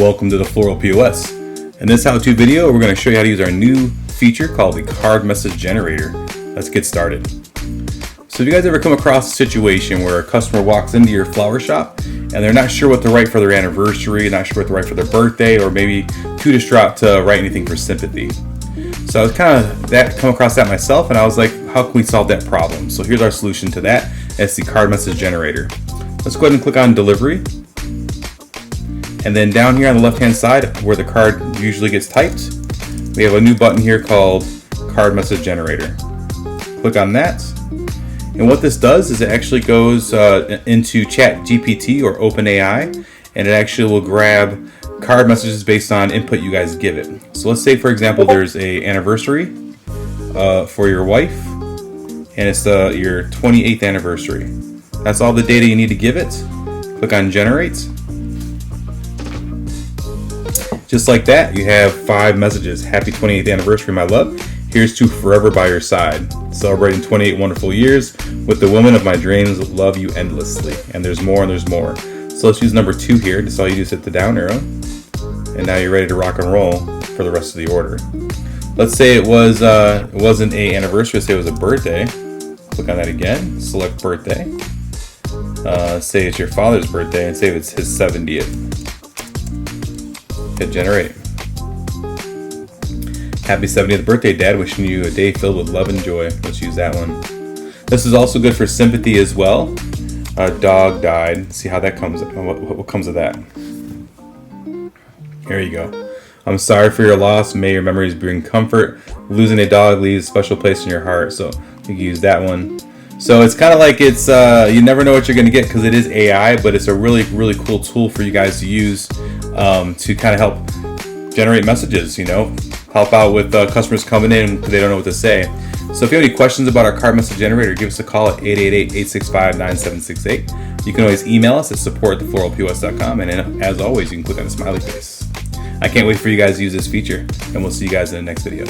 Welcome to the Floral POS. In this how-to video, we're going to show you how to use our new feature called the card message generator. Let's get started. So if you guys ever come across a situation where a customer walks into your flower shop and they're not sure what to write for their anniversary, not sure what to write for their birthday, or maybe too distraught to write anything for sympathy. So I was come across that myself, and I was like, how can we solve that problem? So here's our solution to that. It's the card message generator. Let's go ahead and click on delivery. And then down here on the left hand side where the card usually gets typed, we have a new button here called card message generator. Click on that. And what this does is it actually goes into ChatGPT or OpenAI, and it actually will grab card messages based on input you guys give it. So let's say, for example, there's a anniversary for your wife, and it's your 28th anniversary. That's all the data you need to give it. Click on generate. Just like that, you have 5 messages. Happy 28th anniversary, my love. Here's to forever by your side. Celebrating 28 wonderful years with the woman of my dreams. Love you endlessly. And there's more and there's more. So let's use number 2 here. Just all you do is hit the down arrow. And now you're ready to rock and roll for the rest of the order. Let's say it wasn't a anniversary. Let's say it was a birthday. Click on that again. Select birthday. Say it's your father's birthday, and say it's his 70th. Hit generate. Happy 70th birthday, Dad. Wishing you a day filled with love and joy. Let's use that one. This is also good for sympathy as well. A dog died. See how that comes. What comes of that? Here you go. I'm sorry for your loss. May your memories bring comfort. Losing a dog leaves a special place in your heart. So you can use that one. So it's kind of like it's you never know what you're going to get because it is AI, but it's a really, really cool tool for you guys to use to kind of help generate messages, help out with customers coming in because they don't know what to say. So if you have any questions about our card message generator, give us a call at 888-865-9768. You can always email us at support@thefloralpos.com, and as always, you can click on the smiley face. I can't wait for you guys to use this feature, and we'll see you guys in the next video.